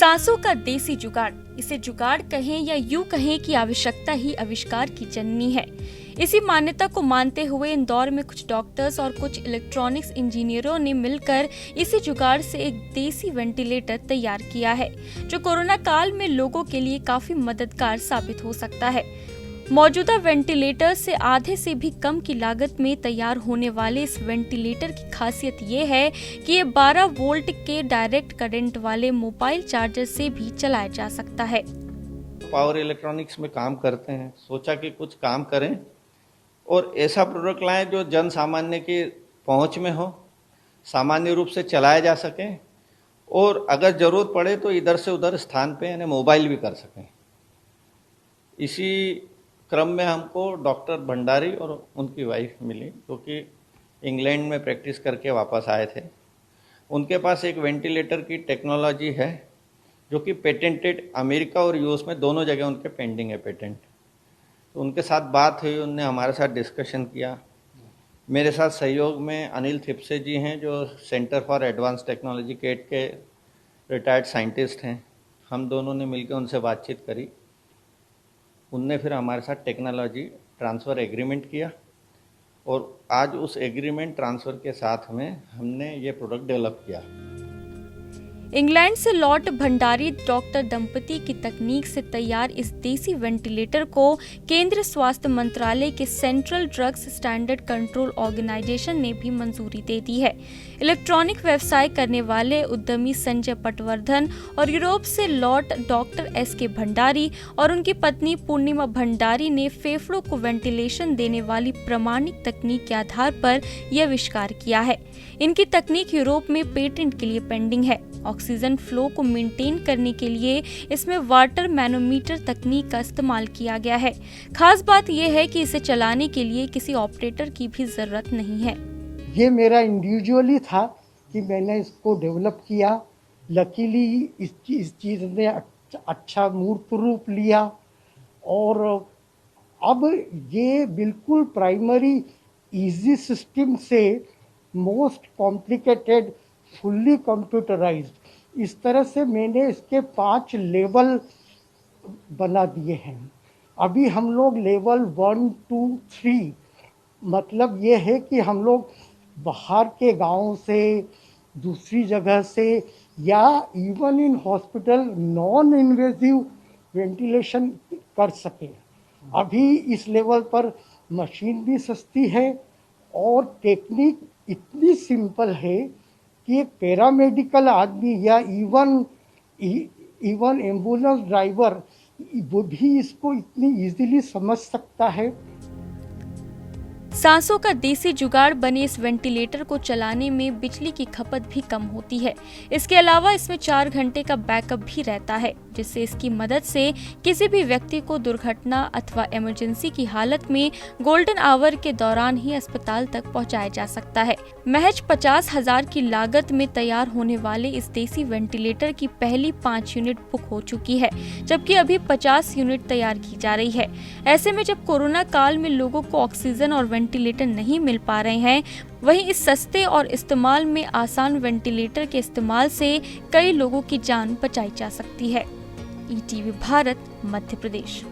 सांसों का देसी जुगाड़, इसे जुगाड़ कहें या यूं कहें कि आवश्यकता ही आविष्कार की जननी है। इसी मान्यता को मानते हुए इंदौर में कुछ डॉक्टर्स और कुछ इलेक्ट्रॉनिक्स इंजीनियरों ने मिलकर इसी जुगाड़ से एक देसी वेंटिलेटर तैयार किया है, जो कोरोना काल में लोगों के लिए काफी मददगार साबित हो सकता है। मौजूदा वेंटिलेटर से आधे से भी कम की लागत में तैयार होने वाले इस वेंटिलेटर की खासियत ये है कि ये 12 वोल्ट के डायरेक्ट करंट वाले मोबाइल चार्जर से भी चलाया जा सकता है। पावर इलेक्ट्रॉनिक्स में काम करते हैं, सोचा कि कुछ काम करें और ऐसा प्रोडक्ट लाएं जो जन सामान्य की पहुंच में हो, सामान्य रूप से चलाया जा सके और अगर जरूरत पड़े तो इधर से उधर स्थान पे यानी मोबाइल भी कर सकें। इसी क्रम में हमको डॉक्टर भंडारी और उनकी वाइफ मिली, जो कि इंग्लैंड में प्रैक्टिस करके वापस आए थे। उनके पास एक वेंटिलेटर की टेक्नोलॉजी है जो कि पेटेंटेड, अमेरिका और यूएस में दोनों जगह उनके पेंडिंग है पेटेंट। तो उनके साथ बात हुई, उनने हमारे साथ डिस्कशन किया। मेरे साथ सहयोग में अनिल थिप्से जी हैं, जो centre for advance technology CAT के रिटायर्ड साइंटिस्ट हैं। हम दोनों ने मिलकर उनसे बातचीत करी। उनने फिर हमारे साथ टेक्नोलॉजी ट्रांसफ़र एग्रीमेंट किया और आज उस एग्रीमेंट ट्रांसफ़र के साथ में हमने ये प्रोडक्ट डेवलप किया। इंग्लैंड से लौट भंडारी डॉक्टर दंपति की तकनीक से तैयार इस देसी वेंटिलेटर को केंद्र स्वास्थ्य मंत्रालय के central drugs standard control organisation ने भी मंजूरी दे दी है। इलेक्ट्रॉनिक व्यवसाय करने वाले उद्यमी संजय पटवर्धन और यूरोप से लौट डॉक्टर एस.के. भंडारी और उनकी पत्नी पूर्णिमा भंडारी ने फेफड़ों को वेंटिलेशन देने वाली प्रामाणिक तकनीक के आधार पर यह आविष्कार किया है। इनकी तकनीक यूरोप में पेटेंट के लिए पेंडिंग है। ऑक्सीजन फ्लो को मेंटेन करने के लिए इसमें वाटर मैनोमीटर तकनीक का इस्तेमाल किया गया है। खास बात यह है कि इसे चलाने के लिए किसी ऑपरेटर की भी जरूरत नहीं है। ये मेरा इंडिविजुअली था कि मैंने इसको डेवलप किया। लकीली इस चीज़ ने अच्छा मूर्त रूप लिया और अब ये बिल्कुल प्राइमरी इजी सिस्टम से मोस्ट कॉम्प्लिकेटेड फुल्ली कंप्यूटराइज्ड, इस तरह से मैंने इसके 5 लेवल बना दिए हैं। अभी हम लोग लेवल 1, 2, 3, मतलब ये है कि हम लोग बाहर के गांव से, दूसरी जगह से या even in hospital non invasive ventilation कर सकें। अभी इस लेवल पर मशीन भी सस्ती है और टेक्निक इतनी सिंपल है कि एक पैरामेडिकल आदमी या इवन एम्बुलेंस ड्राइवर वो भी इसको इतनी इजीली समझ सकता है। सांसों का देसी जुगाड़ बने इस वेंटिलेटर को चलाने में बिजली की खपत भी कम होती है। इसके अलावा इसमें 4 घंटे का बैकअप भी रहता है, जिससे इसकी मदद से किसी भी व्यक्ति को दुर्घटना अथवा इमरजेंसी की हालत में गोल्डन आवर के दौरान ही अस्पताल तक पहुंचाया जा सकता है। महज 50,000 की लागत में तैयार होने वाले इस देसी वेंटिलेटर की पहली 5 यूनिट बुक हो चुकी है, जबकि अभी 50 यूनिट तैयार की जा रही है। ऐसे में जब कोरोना काल में लोगों को ऑक्सीजन और वेंटिलेटर नहीं मिल पा रहे हैं, वहीं इस सस्ते और इस्तेमाल में आसान वेंटिलेटर के इस्तेमाल से कई लोगों की जान बचाई जा सकती है। ETV भारत, मध्य प्रदेश।